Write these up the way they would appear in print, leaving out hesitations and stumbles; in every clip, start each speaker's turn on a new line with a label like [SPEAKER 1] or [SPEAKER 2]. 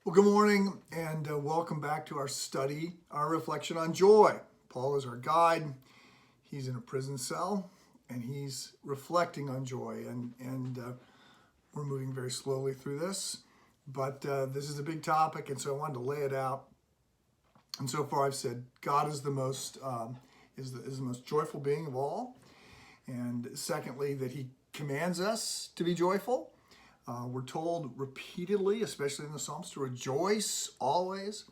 [SPEAKER 1] Well, good morning and welcome back to our study, our reflection on joy. Paul is our guide. He's in a prison cell and he's reflecting on joy and we're moving very slowly through this, but this is a big topic and so I wanted to lay it out. And so far I've said God is the most joyful being of all. And secondly, that he commands us to be joyful. We're told repeatedly, especially in the Psalms, to rejoice always.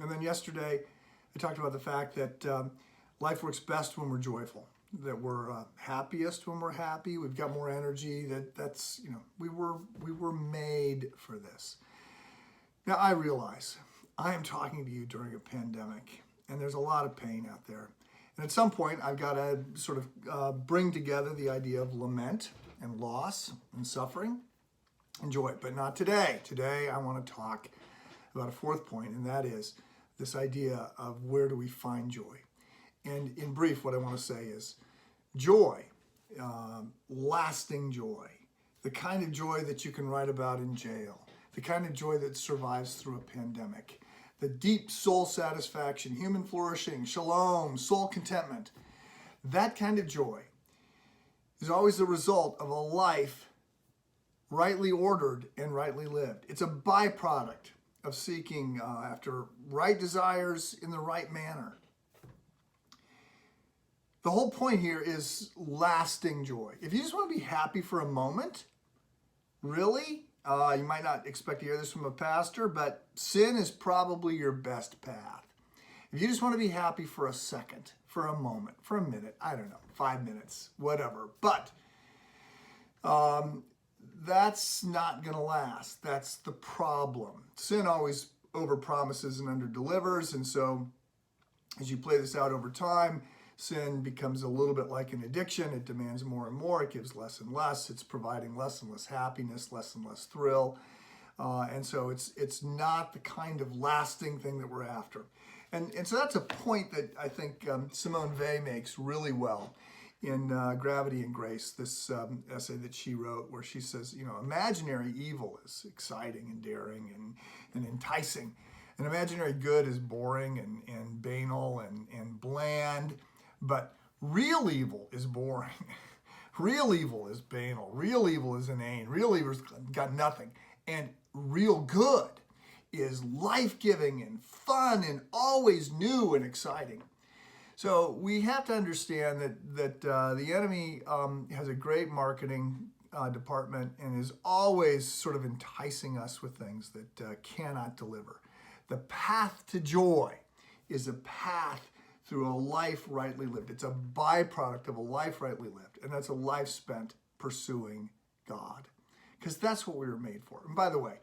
[SPEAKER 1] And then yesterday, I talked about the fact that life works best when we're joyful, that we're happiest when we're happy. We've got more energy. We were made for this. Now, I realize I am talking to you during a pandemic, and there's a lot of pain out there. And at some point, I've got to sort of bring together the idea of lament and loss and suffering. Enjoy it, but not today. Today, I want to talk about a fourth point, and that is this idea of where do we find joy. And in brief, what I want to say is joy, lasting joy, the kind of joy that you can write about in jail, the kind of joy that survives through a pandemic, the deep soul satisfaction, human flourishing, shalom, soul contentment. That kind of joy is always the result of a life rightly ordered and rightly lived. It's a byproduct of seeking after right desires in the right manner. The whole point here is lasting joy. If you just want to be happy for a moment, really, you might not expect to hear this from a pastor, but sin is probably your best path. If you just want to be happy for a second, for a moment, for a minute, I don't know, 5 minutes, whatever, but that's not going to last. That's the problem. Sin always overpromises and underdelivers, and so as you play this out over time, sin becomes a little bit like an addiction. It demands more and more. It gives less and less. It's providing less and less happiness, less and less thrill, and so it's not the kind of lasting thing that we're after. And so that's a point that I think Simone Weil makes really well in Gravity and Grace, this essay that she wrote where she says, imaginary evil is exciting and daring and enticing. And imaginary good is boring and banal and bland. But real evil is boring. Real evil is banal. Real evil is inane. Real evil's got nothing. And real good is life-giving and fun and always new and exciting. So we have to understand that the enemy has a great marketing department and is always sort of enticing us with things that cannot deliver. The path to joy is a path through a life rightly lived. It's a byproduct of a life rightly lived, and that's a life spent pursuing God, because that's what we were made for. And by the way,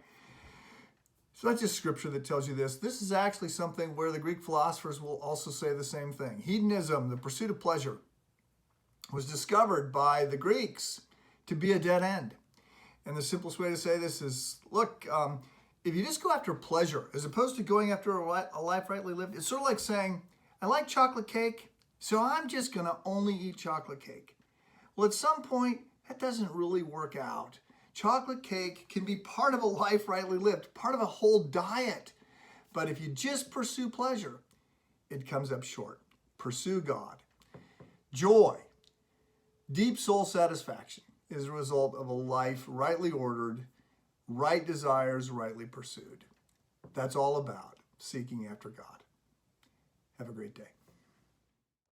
[SPEAKER 1] so that's just scripture that tells you this. This is actually something where the Greek philosophers will also say the same thing. Hedonism, the pursuit of pleasure, was discovered by the Greeks to be a dead end. And the simplest way to say this is, look, if you just go after pleasure, as opposed to going after a life rightly lived, it's sort of like saying, I like chocolate cake, so I'm just going to only eat chocolate cake. Well, at some point, that doesn't really work out. Chocolate cake can be part of a life rightly lived, part of a whole diet. But if you just pursue pleasure, it comes up short. Pursue God. Joy, deep soul satisfaction, is a result of a life rightly ordered, right desires rightly pursued. That's all about seeking after God. Have a great day.